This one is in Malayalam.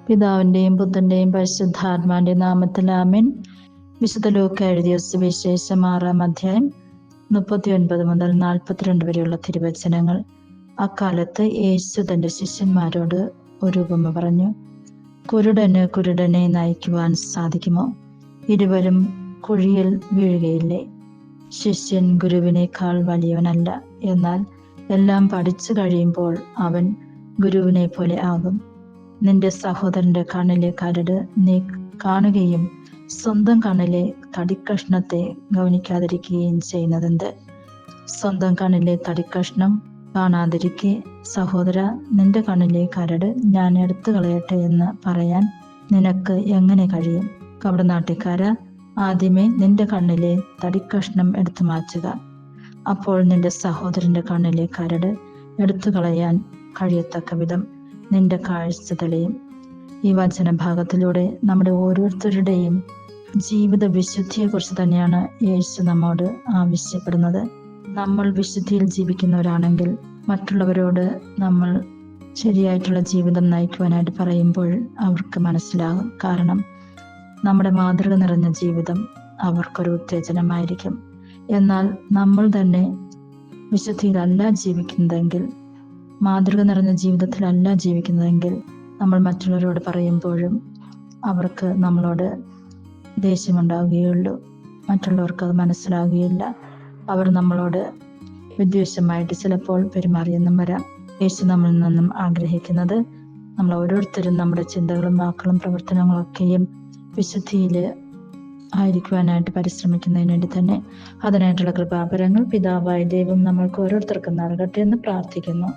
പിതാവിന്റെയും പുത്രന്റെയും പരിശുദ്ധാത്മാവിന്റെ നാമത്തിൽ ആമേൻ. വിശുദ്ധ ലൂക്ക എഴുതിയ സുവിശേഷം 6-ാം അധ്യായം 39 മുതൽ 42 വരെയുള്ള തിരുവചനങ്ങൾ. അക്കാലത്ത് യേശു തന്റെ ശിഷ്യന്മാരോട് ഒരു ഉപമ പറഞ്ഞു. കുരുടന് കുരുടനെ നയിക്കുവാൻ സാധിക്കുമോ? ഇരുവരും കുഴിയിൽ വീഴുകയില്ലേ? ശിഷ്യൻ ഗുരുവിനേക്കാൾ വലിയവനല്ല, എന്നാൽ എല്ലാം പഠിച്ചു കഴിയുമ്പോൾ അവൻ ഗുരുവിനെ പോലെ ആകും. നിന്റെ സഹോദരന്റെ കണ്ണിലെ കരട് നീ കാണുകയും സ്വന്തം കണ്ണിലെ തടിക്കഷ്ണത്തെ ഗൗനിക്കാതിരിക്കുകയും ചെയ്യുന്നതെന്ത്? സ്വന്തം കണ്ണിലെ തടിക്കഷ്ണം കാണാതിരിക്കെ, സഹോദര, നിന്റെ കണ്ണിലെ കരട് ഞാൻ എടുത്തു കളയട്ടെ എന്ന് പറയാൻ നിനക്ക് എങ്ങനെ കഴിയും? കപടനാട്യക്കാര, ആദ്യമേ നിന്റെ കണ്ണിലെ തടിക്കഷ്ണം എടുത്തു മാറ്റുക. അപ്പോൾ നിന്റെ സഹോദരന്റെ കണ്ണിലെ കരട് എടുത്തു കളയാൻ കഴിയത്തക്ക വിധം നിന്റെ കാഴ്ച തെളിയും. ഈ വചനഭാഗത്തിലൂടെ നമ്മുടെ ഓരോരുത്തരുടെയും ജീവിത വിശുദ്ധിയെക്കുറിച്ച് തന്നെയാണ് യേശു നമ്മോട് ആവശ്യപ്പെടുന്നത്. നമ്മൾ വിശുദ്ധിയിൽ ജീവിക്കുന്നവരാണെങ്കിൽ മറ്റുള്ളവരോട് നമ്മൾ ശരിയായിട്ടുള്ള ജീവിതം നയിക്കുവാനായിട്ട് പറയുമ്പോൾ അവർക്ക് മനസ്സിലാകും. കാരണം നമ്മുടെ മാതൃക നിറഞ്ഞ ജീവിതം അവർക്കൊരു ഉത്തേജനമായിരിക്കും. എന്നാൽ നമ്മൾ തന്നെ വിശുദ്ധിയിലല്ല ജീവിക്കുന്നതെങ്കിൽ, മാതൃക നിറഞ്ഞ ജീവിതത്തിലല്ല ജീവിക്കുന്നതെങ്കിൽ, നമ്മൾ മറ്റുള്ളവരോട് പറയുമ്പോഴും അവർക്ക് നമ്മളോട് ദേഷ്യമുണ്ടാവുകയുള്ളൂ. മറ്റുള്ളവർക്ക് അത് മനസ്സിലാവുകയില്ല. അവർ നമ്മളോട് വിദ്വേഷമായിട്ട് ചിലപ്പോൾ പെരുമാറിയെന്നും വരാം. യേശു നമ്മളിൽ നിന്നും ആഗ്രഹിക്കുന്നത് നമ്മൾ ഓരോരുത്തരും നമ്മുടെ ചിന്തകളും വാക്കുകളും പ്രവർത്തനങ്ങളൊക്കെയും വിശുദ്ധിയിൽ ആയിരിക്കുവാനായിട്ട് പരിശ്രമിക്കുന്നതിന് വേണ്ടി തന്നെ. അതിനായിട്ടുള്ള കൃപാപരങ്ങൾ പിതാവായ ദൈവം നമ്മൾക്ക് ഓരോരുത്തർക്കും നൽകട്ടെ എന്ന് പ്രാർത്ഥിക്കുന്നു.